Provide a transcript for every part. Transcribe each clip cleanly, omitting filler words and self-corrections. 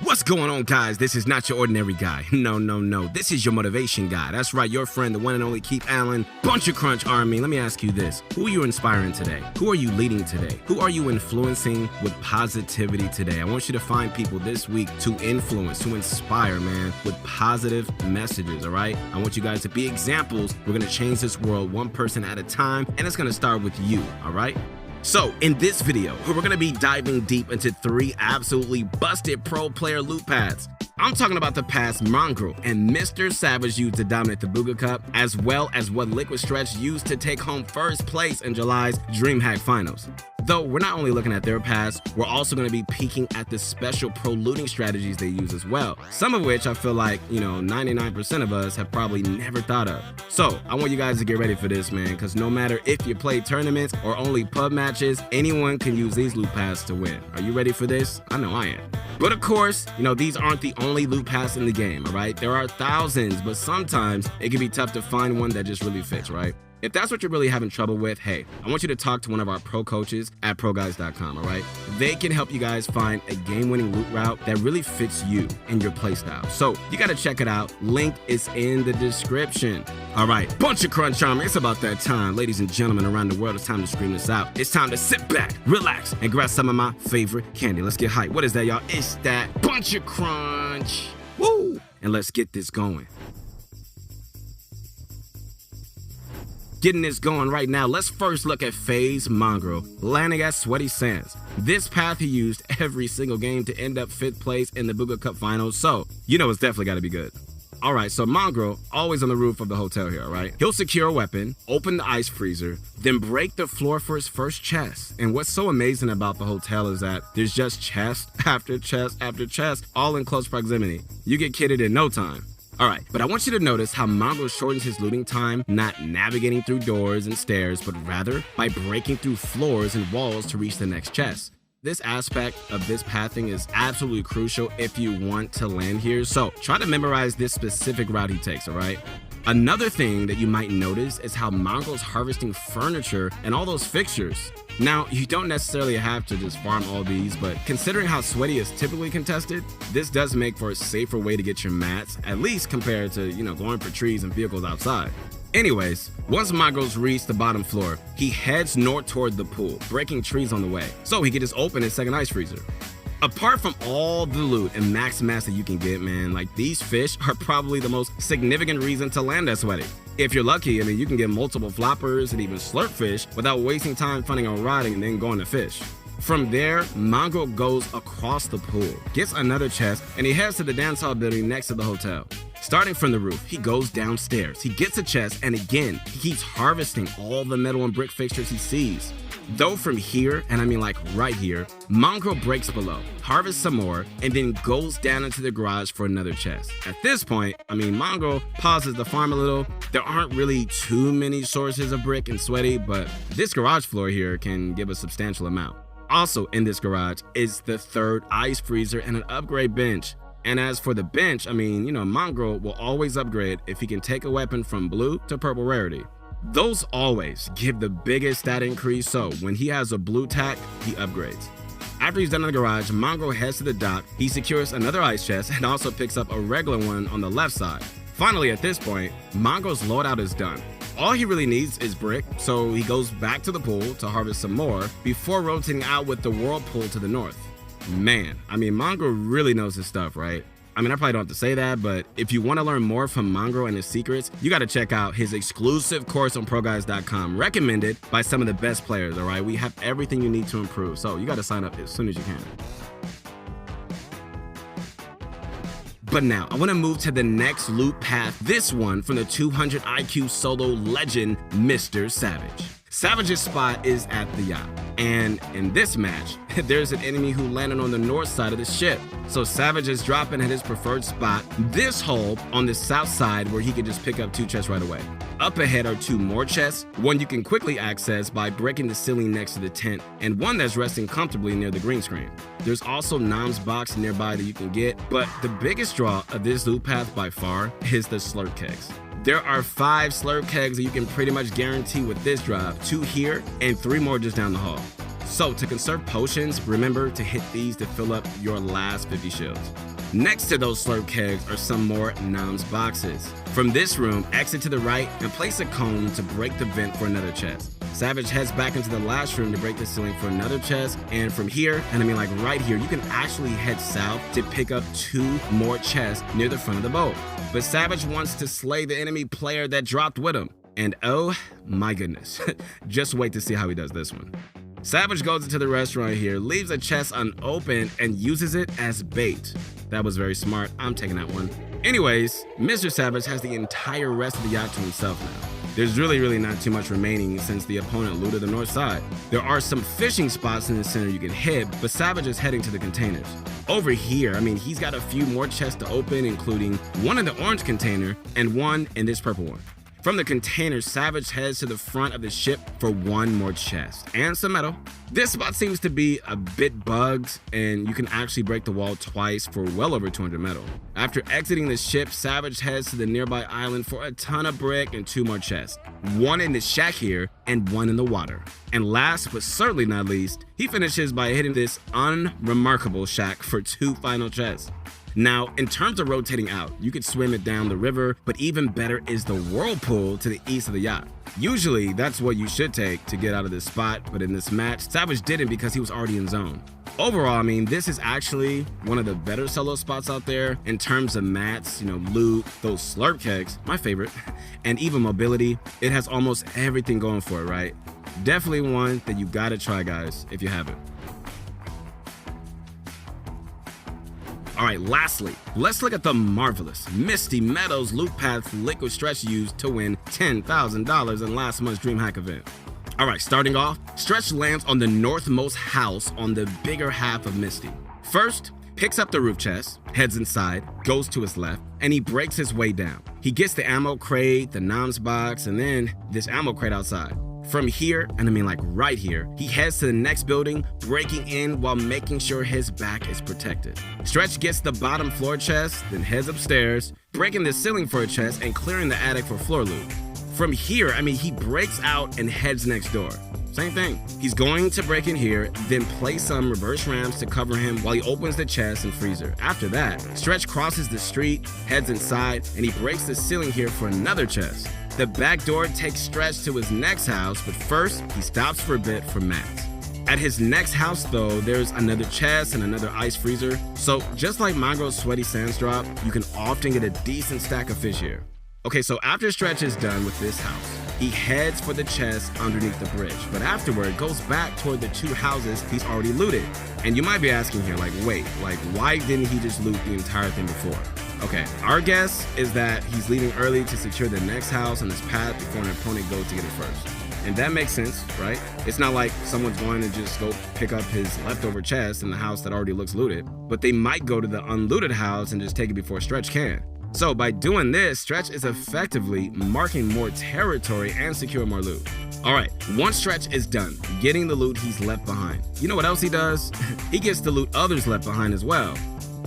What's going on, guys? This is not your ordinary guy. No. This is your motivation guy. That's right, your friend, the one and only Keith Allen. Bunch of Crunch Army. Let me ask you this. Who are you inspiring today? Who are you leading today? Who are you influencing with positivity today? I want you to find people this week to influence, to inspire, man, with positive messages, all right? I want you guys to be examples. We're going to change this world one person at a time, and it's going to start with you, all right? So, in this video, we're going to be diving deep into 3 absolutely busted pro player loot paths. I'm talking about the paths Mongrel and Mr. Savage used to dominate the Booga Cup, as well as what Liquid Stretch used to take home first place in July's DreamHack Finals. Though we're not only looking at their paths, we're also going to be peeking at the special pro looting strategies they use as well. Some of which I feel like, 99% of us have probably never thought of. So I want you guys to get ready for this, man, because no matter if you play tournaments or only pub matches, anyone can use these loot paths to win. Are you ready for this? I know I am. But of course, these aren't the only loot paths in the game, all right? There are thousands, but sometimes it can be tough to find one that just really fits, right? If that's what you're really having trouble with, hey, I want you to talk to one of our pro coaches at ProGuys.com, all right? They can help you guys find a game-winning loot route that really fits you and your playstyle. So you got to check it out. Link is in the description. All right, bunch of Crunch Army. It's about that time. Ladies and gentlemen around the world, it's time to scream this out. It's time to sit back, relax, and grab some of my favorite candy. Let's get hyped. What is that, y'all? It's that bunch of crunch. Woo! And let's get this going. Getting this going right now, let's first look at FaZe Mongrel, landing at Sweaty Sands. This path he used every single game to end up 5th place in the Booga Cup Finals, so it's definitely got to be good. Alright, so Mongrel, always on the roof of the hotel here, alright? He'll secure a weapon, open the ice freezer, then break the floor for his first chest. And what's so amazing about the hotel is that there's just chest after chest after chest, all in close proximity. You get kitted in no time. Alright, but I want you to notice how Mongrel shortens his looting time, not navigating through doors and stairs, but rather by breaking through floors and walls to reach the next chest. This aspect of this pathing is absolutely crucial if you want to land here, so try to memorize this specific route he takes, alright? Another thing that you might notice is how Mongrel's harvesting furniture and all those fixtures. Now, you don't necessarily have to just farm all these, but considering how Sweaty is typically contested, this does make for a safer way to get your mats, at least compared to, going for trees and vehicles outside. Anyways, once Mongrel's reached the bottom floor, he heads north toward the pool, breaking trees on the way, so he can just open his second ice freezer. Apart from all the loot and max mats that you can get, man, these fish are probably the most significant reason to land at Sweaty. If you're lucky, you can get multiple floppers and even slurp fish without wasting time finding a rotting and then going to fish. From there, Mongrel goes across the pool, gets another chest, and he heads to the dance hall building next to the hotel. Starting from the roof, he goes downstairs, he gets a chest, and again, he keeps harvesting all the metal and brick fixtures he sees. Though from here, and right here, Mongrel breaks below, harvests some more, and then goes down into the garage for another chest. At this point, Mongrel pauses the farm a little. There aren't really too many sources of brick and Sweaty, but this garage floor here can give a substantial amount. Also in this garage is the 3rd ice freezer and an upgrade bench. And as for the bench, Mongrel will always upgrade if he can take a weapon from blue to purple rarity. Those always give the biggest stat increase, so when he has a blue tack, he upgrades. After he's done in the garage, Mongrel heads to the dock, he secures another ice chest and also picks up a regular one on the left side. Finally, at this point, Mongrel's loadout is done. All he really needs is brick, so he goes back to the pool to harvest some more before rotating out with the whirlpool to the north. Man, Mongrel really knows his stuff, right? I probably don't have to say that, but if you want to learn more from Mongrel and his secrets, you got to check out his exclusive course on ProGuys.com, recommended by some of the best players, all right? We have everything you need to improve, so you got to sign up as soon as you can. But now, I want to move to the next loot path, this one from the 200 IQ solo legend, Mr. Savage. Savage's spot is at the yacht, and in this match, there's an enemy who landed on the north side of the ship. So Savage is dropping at his preferred spot, this hole on the south side where he can just pick up 2 chests right away. Up ahead are 2 more chests, one you can quickly access by breaking the ceiling next to the tent, and one that's resting comfortably near the green screen. There's also Nam's box nearby that you can get, but the biggest draw of this loot path by far is the slurp kegs. There are 5 slurp kegs that you can pretty much guarantee with this drop, 2 here and 3 more just down the hall. So to conserve potions, remember to hit these to fill up your last 50 shields. Next to those slurp kegs are some more Noms boxes. From this room, exit to the right and place a cone to break the vent for another chest. Savage heads back into the last room to break the ceiling for another chest, and from here, and I mean like right here, you can actually head south to pick up 2 more chests near the front of the boat. But Savage wants to slay the enemy player that dropped with him. And oh my goodness, just wait to see how he does this one. Savage goes into the restaurant here, leaves a chest unopened, and uses it as bait. That was very smart. I'm taking that one. Anyways, Mr. Savage has the entire rest of the yacht to himself now. There's really not too much remaining since the opponent looted the north side. There are some fishing spots in the center you can hit, but Savage is heading to the containers. Over here, I mean, he's got a few more chests to open, including one in the orange container and one in this purple one. From the container, Savage heads to the front of the ship for 1 more chest and some metal. This spot seems to be a bit bugged, and you can actually break the wall twice for well over 200 metal. After exiting the ship, Savage heads to the nearby island for a ton of brick and 2 more chests. 1 in the shack here and 1 in the water. And last but certainly not least, he finishes by hitting this unremarkable shack for 2 final chests. Now, in terms of rotating out, you could swim it down the river, but even better is the whirlpool to the east of the yacht. Usually, that's what you should take to get out of this spot, but in this match, Savage didn't because he was already in zone. Overall, I mean, this is actually one of the better solo spots out there in terms of mats, loot, those slurp kegs, my favorite, and even mobility. It has almost everything going for it, right? Definitely one that you gotta try, guys, if you haven't. Alright, lastly, let's look at the marvelous Misty Meadows loot path Liquid Stretch used to win $10,000 in last month's DreamHack event. Alright, starting off, Stretch lands on the northmost house on the bigger half of Misty. First, picks up the roof chest, heads inside, goes to his left, and he breaks his way down. He gets the ammo crate, the Noms box, and then this ammo crate outside. From here, and I mean like right here, he heads to the next building, breaking in while making sure his back is protected. Stretch gets the bottom floor chest, then heads upstairs, breaking the ceiling for a chest and clearing the attic for floor loot. From here, I mean, he breaks out and heads next door. Same thing. He's going to break in here, then place some reverse ramps to cover him while he opens the chest and freezer. After that, Stretch crosses the street, heads inside, and he breaks the ceiling here for another chest. The back door takes Stretch to his next house, but first, he stops for a bit for mats. At his next house though, there's another chest and another ice freezer. So just like Mongrel's Sweaty Sands drop, you can often get a decent stack of fish here. Okay, so after Stretch is done with this house, he heads for the chest underneath the bridge, but afterward goes back toward the 2 houses he's already looted. And you might be asking here, wait, why didn't he just loot the entire thing before? Okay, our guess is that he's leaving early to secure the next house on his path before an opponent goes to get it first. And that makes sense, right? It's not like someone's going to just go pick up his leftover chest in the house that already looks looted, but they might go to the unlooted house and just take it before Stretch can. So by doing this, Stretch is effectively marking more territory and secure more loot. Alright, once Stretch is done getting the loot he's left behind, you know what else he does? He gets the loot others left behind as well.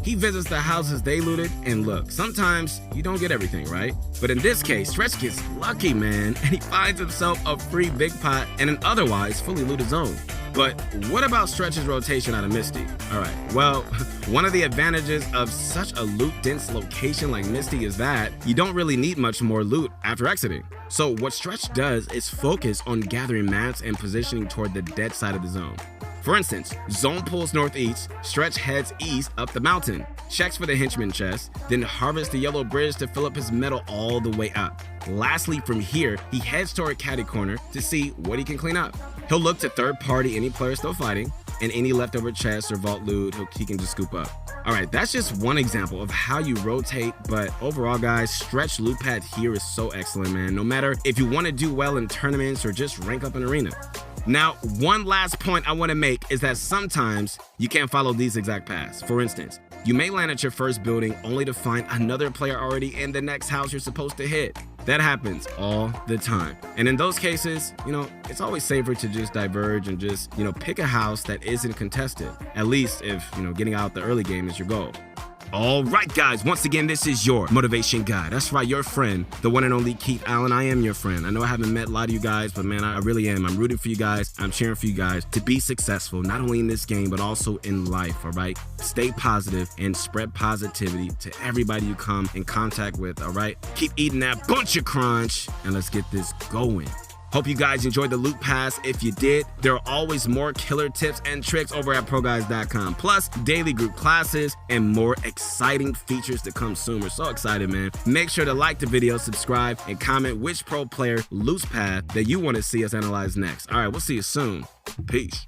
He visits the houses they looted, and look, sometimes you don't get everything, right? But in this case, Stretch gets lucky, man, and he finds himself a free big pot and an otherwise fully looted zone. But what about Stretch's rotation out of Misty? Alright, well, one of the advantages of such a loot-dense location like Misty is that you don't really need much more loot after exiting. So what Stretch does is focus on gathering mats and positioning toward the dead side of the zone. For instance, zone pulls northeast, Stretch heads east up the mountain, checks for the henchman chest, then harvests the yellow bridge to fill up his metal all the way up. Lastly, from here, he heads toward Caddy Corner to see what he can clean up. He'll look to third party any player still fighting, and any leftover chests or vault loot he can just scoop up. Alright, that's just one example of how you rotate, but overall guys, Stretch loot pad here is so excellent, man, no matter if you want to do well in tournaments or just rank up in arena. Now, one last point I want to make is that sometimes you can't follow these exact paths. For instance, you may land at your first building only to find another player already in the next house you're supposed to hit. That happens all the time. And in those cases, it's always safer to just diverge and just, pick a house that isn't contested. At least if, getting out the early game is your goal. All right, guys, once again, this is your motivation guy. That's right, your friend, the one and only Keith Allen. I am your friend. I know I haven't met a lot of you guys, but man, I really am. I'm rooting for you guys. I'm cheering for you guys to be successful, not only in this game, but also in life, all right? Stay positive and spread positivity to everybody you come in contact with, all right? Keep eating that bunch of crunch, and let's get this going. Hope you guys enjoyed the Loot Pass. If you did, there are always more killer tips and tricks over at ProGuys.com. Plus, daily group classes and more exciting features to come soon. We're so excited, man. Make sure to like the video, subscribe, and comment which pro player Loot Pass that you want to see us analyze next. All right, we'll see you soon. Peace.